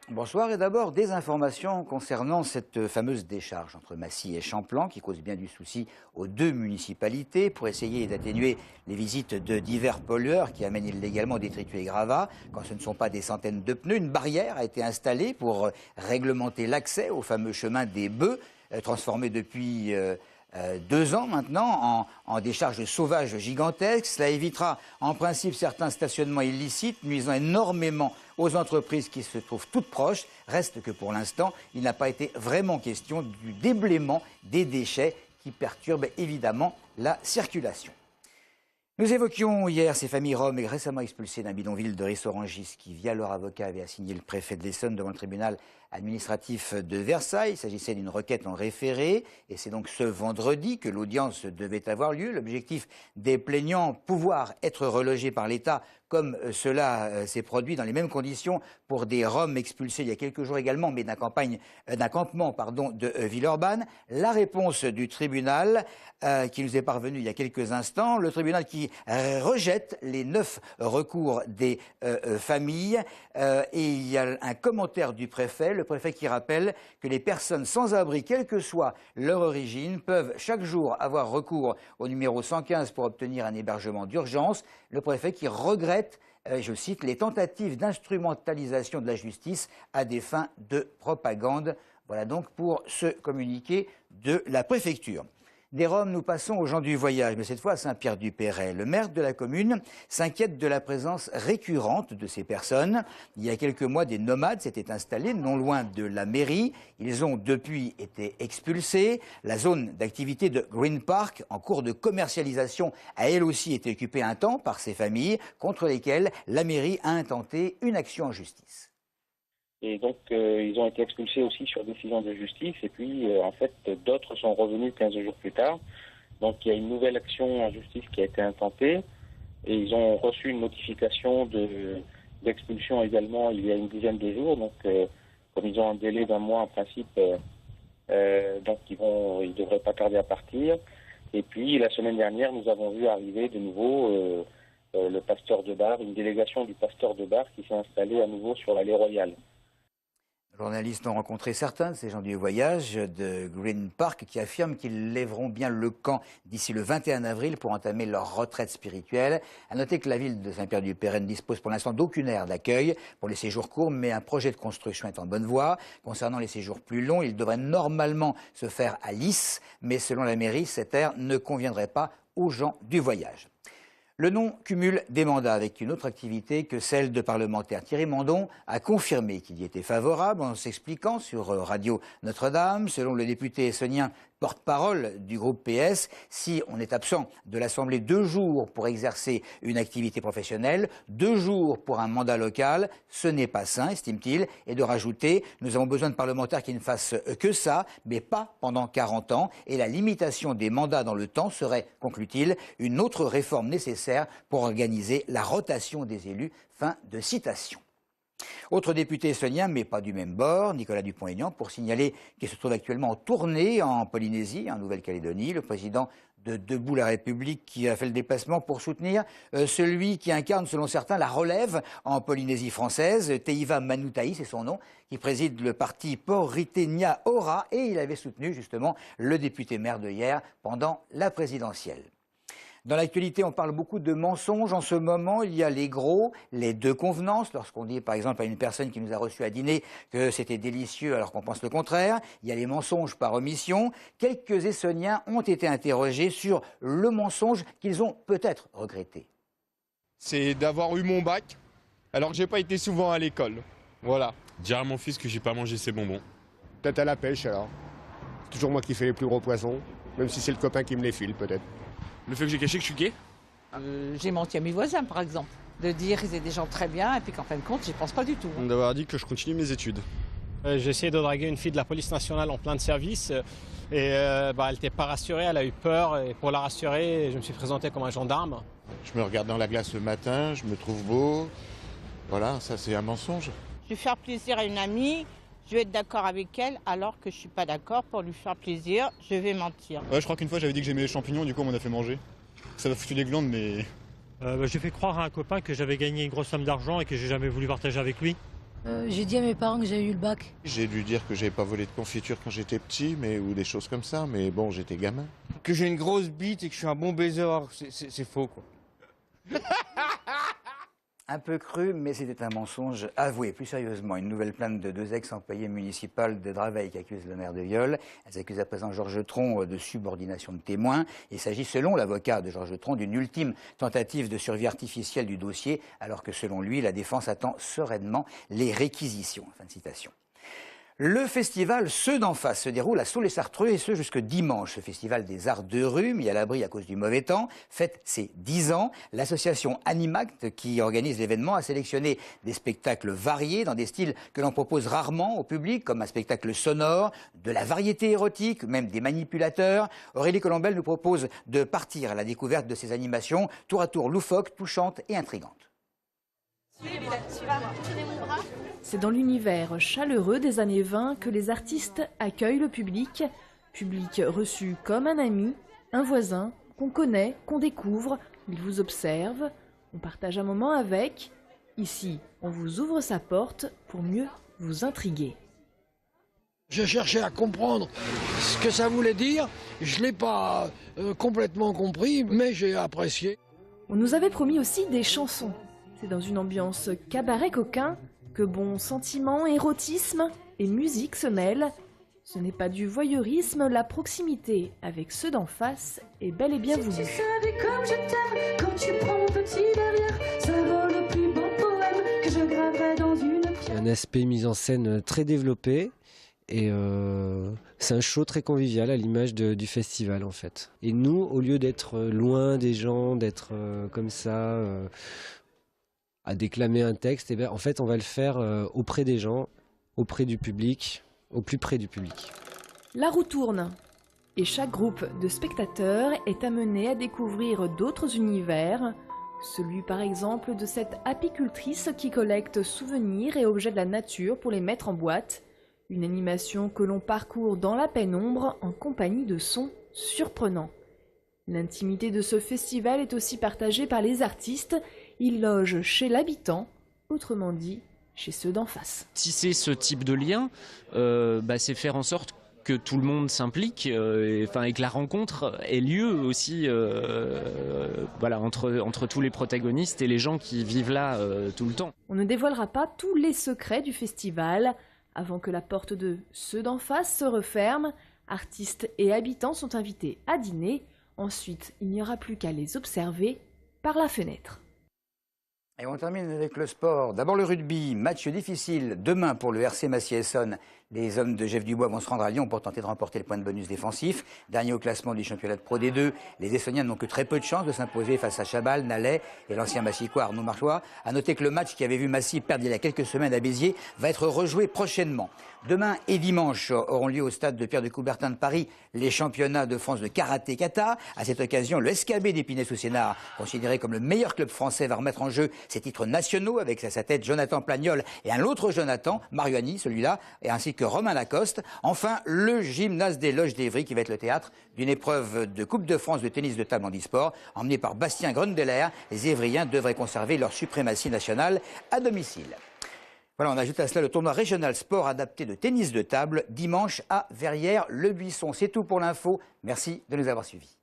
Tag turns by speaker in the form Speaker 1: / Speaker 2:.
Speaker 1: Bonsoir, et d'abord des informations concernant cette fameuse décharge entre Massy et Champlan qui cause bien du souci aux deux municipalités pour essayer d'atténuer les visites de divers pollueurs qui amènent illégalement détritus et gravats. Quand ce ne sont pas des centaines de pneus, une barrière a été installée pour réglementer l'accès au fameux chemin des bœufs, transformé depuis 2 ans maintenant en décharge sauvage gigantesque. Cela évitera en principe certains stationnements illicites, nuisant énormément aux entreprises qui se trouvent toutes proches. Reste que pour l'instant, il n'a pas été vraiment question du déblaiement des déchets qui perturbent évidemment la circulation. Nous évoquions hier ces familles roms récemment expulsées d'un bidonville de Ris-Orangis qui, via leur avocat, avait assigné le préfet de l'Essonne devant le tribunal administratif de Versailles. Il s'agissait d'une requête en référé et c'est donc ce vendredi que l'audience devait avoir lieu. L'objectif des plaignants, pouvoir être relogés par l'État comme cela s'est produit dans les mêmes conditions pour des Roms expulsés il y a quelques jours également, mais d'un campement de Villeurbanne. La réponse du tribunal qui nous est parvenue il y a quelques instants, le tribunal qui rejette les 9 recours des familles et il y a un commentaire du préfet, le préfet qui rappelle que les personnes sans abri, quelle que soit leur origine, peuvent chaque jour avoir recours au numéro 115 pour obtenir un hébergement d'urgence. Le préfet qui regrette, je cite, les tentatives d'instrumentalisation de la justice à des fins de propagande. Voilà donc pour ce communiqué de la préfecture. Des Roms, nous passons aux gens du voyage, mais cette fois à Saint-Pierre-du-Perret. Le maire de la commune s'inquiète de la présence récurrente de ces personnes. Il y a quelques mois, des nomades s'étaient installés non loin de la mairie. Ils ont depuis été expulsés. La zone d'activité de Green Park, en cours de commercialisation, a elle aussi été occupée un temps par ces familles, contre lesquelles la mairie a intenté une action en justice.
Speaker 2: Et donc, ils ont été expulsés aussi sur décision de justice. Et puis, en fait, d'autres sont revenus 15 jours plus tard. Donc, il y a une nouvelle action en justice qui a été intentée. Et ils ont reçu une notification d'expulsion également il y a une dizaine de jours. Donc, comme ils ont un délai d'1 mois en principe, donc ils ne devraient pas tarder à partir. Et puis, la semaine dernière, nous avons vu arriver de nouveau le pasteur de bar, une délégation du pasteur de bar qui s'est installée à nouveau sur l'allée Royale.
Speaker 1: Les journalistes ont rencontré certains de ces gens du voyage de Green Park qui affirment qu'ils lèveront bien le camp d'ici le 21 avril pour entamer leur retraite spirituelle. À noter que la ville de Saint-Pierre-du-Perret ne dispose pour l'instant d'aucune aire d'accueil pour les séjours courts, mais un projet de construction est en bonne voie. Concernant les séjours plus longs, il devrait normalement se faire à Lys, mais selon la mairie, cette aire ne conviendrait pas aux gens du voyage. Le non-cumul des mandats avec une autre activité que celle de parlementaire. Thierry Mandon a confirmé qu'il y était favorable en s'expliquant sur Radio Notre-Dame. Selon le député essonien porte-parole du groupe PS, si on est absent de l'Assemblée 2 jours pour exercer une activité professionnelle, 2 jours pour un mandat local, ce n'est pas sain, estime-t-il, et de rajouter « Nous avons besoin de parlementaires qui ne fassent que ça, mais pas pendant 40 ans, et la limitation des mandats dans le temps serait, conclut-il, une autre réforme nécessaire pour organiser la rotation des élus ». Fin de citation. Autre député estonien, mais pas du même bord, Nicolas Dupont-Aignan, pour signaler qu'il se trouve actuellement en tournée en Polynésie, en Nouvelle-Calédonie. Le président de Debout la République qui a fait le déplacement pour soutenir celui qui incarne, selon certains, la relève en Polynésie française. Teiva Manutahi, c'est son nom, qui préside le parti Poritenia Ora, et il avait soutenu justement le député maire de hier pendant la présidentielle. Dans l'actualité, on parle beaucoup de mensonges en ce moment. Il y a les gros, les 2 convenances. Lorsqu'on dit, par exemple, à une personne qui nous a reçus à dîner que c'était délicieux alors qu'on pense le contraire. Il y a les mensonges par omission. Quelques Essoniens ont été interrogés sur le mensonge qu'ils ont peut-être regretté.
Speaker 3: C'est d'avoir eu mon bac alors que j'ai pas été souvent à l'école. Voilà.
Speaker 4: Dire à mon fils que j'ai pas mangé ses bonbons.
Speaker 5: Peut-être à la pêche alors. C'est toujours moi qui fais les plus gros poissons, même si c'est le copain qui me les file peut-être.
Speaker 4: Le fait que j'ai caché que je suis gay.
Speaker 6: J'ai menti à mes voisins, par exemple. De dire qu'ils étaient des gens très bien et puis qu'en fin de compte, j'y pense pas du tout.
Speaker 3: D'avoir dit que je continue mes études.
Speaker 7: J'ai essayé de draguer une fille de la police nationale en plein de service et elle n'était pas rassurée, elle a eu peur et pour la rassurer, je me suis présenté comme un gendarme.
Speaker 8: Je me regarde dans la glace le matin, je me trouve beau. Voilà, ça c'est un mensonge.
Speaker 9: Je vais faire plaisir à une amie, Je vais être d'accord avec elle alors que je suis pas d'accord. Pour lui faire plaisir, je vais mentir.
Speaker 10: Ouais, je crois qu'une fois j'avais dit que j'aimais les champignons, du coup on m'en a fait manger. Ça m'a foutu les glandes, mais...
Speaker 7: J'ai fait croire à un copain que j'avais gagné une grosse somme d'argent et que j'ai jamais voulu partager avec lui.
Speaker 11: J'ai dit à mes parents que j'avais eu le bac.
Speaker 8: J'ai dû dire que j'avais pas volé de confiture quand j'étais petit, ou des choses comme ça, mais bon, j'étais gamin.
Speaker 3: Que j'ai une grosse bite et que je suis un bon baiser, c'est faux quoi.
Speaker 1: Un peu cru, mais c'était un mensonge avoué. Plus sérieusement, une nouvelle plainte de 2 ex-employés municipaux de Draveil qui accusent le maire de viol. Elles accusent à présent Georges Tron de subordination de témoin. Il s'agit, selon l'avocat de Georges Tron, d'une ultime tentative de survie artificielle du dossier, alors que selon lui, la défense attend sereinement les réquisitions. Fin de citation. Le festival Ceux d'en face se déroule à Sault-les-Sartreux et ce jusque dimanche. Ce festival des arts de rue, mis à l'abri à cause du mauvais temps, fête ses 10 ans. L'association Animact, qui organise l'événement, a sélectionné des spectacles variés dans des styles que l'on propose rarement au public, comme un spectacle sonore, de la variété érotique, même des manipulateurs. Aurélie Colombel nous propose de partir à la découverte de ces animations, tour à tour loufoques, touchantes et intrigantes.
Speaker 12: C'est dans l'univers chaleureux des années 20 que les artistes accueillent le public. Public reçu comme un ami, un voisin, qu'on connaît, qu'on découvre. Il vous observe, on partage un moment avec. Ici, on vous ouvre sa porte pour mieux vous intriguer.
Speaker 13: Je cherchais à comprendre ce que ça voulait dire. Je ne l'ai pas complètement compris, mais j'ai apprécié.
Speaker 12: On nous avait promis aussi des chansons. C'est dans une ambiance cabaret coquin que bons sentiments, érotisme et musique se mêlent. Ce n'est pas du voyeurisme, la proximité avec ceux d'en face est bel et bien voulue.
Speaker 14: Il y a un aspect mise en scène très développé et c'est un show très convivial à l'image du festival en fait. Et nous, au lieu d'être loin des gens, d'être comme ça... à déclamer un texte, et bien, en fait, on va le faire auprès des gens, auprès du public, au plus près du public.
Speaker 12: La roue tourne, et chaque groupe de spectateurs est amené à découvrir d'autres univers, celui par exemple de cette apicultrice qui collecte souvenirs et objets de la nature pour les mettre en boîte, une animation que l'on parcourt dans la pénombre en compagnie de sons surprenants. L'intimité de ce festival est aussi partagée par les artistes. Ils logent chez l'habitant, autrement dit, chez ceux d'en face.
Speaker 15: Tisser ce type de lien, c'est faire en sorte que tout le monde s'implique et que la rencontre ait lieu aussi entre tous les protagonistes et les gens qui vivent là tout le temps.
Speaker 12: On ne dévoilera pas tous les secrets du festival. Avant que la porte de ceux d'en face se referme, artistes et habitants sont invités à dîner. Ensuite, il n'y aura plus qu'à les observer par la fenêtre.
Speaker 1: Et on termine avec le sport. D'abord le rugby, match difficile demain pour le RC Massy-Essonne. Les hommes de Jeff Dubois vont se rendre à Lyon pour tenter de remporter le point de bonus défensif. Dernier au classement du championnat de Pro D2, les Essonniens n'ont que très peu de chances de s'imposer face à Chabal, Nalais et l'ancien Massicois Arnaud Marchois. À noter que le match qui avait vu Massy perdre il y a quelques semaines à Béziers va être rejoué prochainement. Demain et dimanche auront lieu au stade de Pierre de Coubertin de Paris les championnats de France de karaté-kata. À cette occasion, le SKB d'Épinay-sous-Sénart, considéré comme le meilleur club français, va remettre en jeu ses titres nationaux avec à sa tête Jonathan Plagnol et un autre Jonathan, Mariani, celui-là, et ainsi que Romain Lacoste. Enfin, le gymnase des Loges d'Evry qui va être le théâtre d'une épreuve de Coupe de France de tennis de table en e-sport. Emmené par Bastien Grundeller, les Évriens devraient conserver leur suprématie nationale à domicile. Voilà, on ajoute à cela le tournoi régional sport adapté de tennis de table dimanche à Verrières-le-Buisson. C'est tout pour l'info. Merci de nous avoir suivis.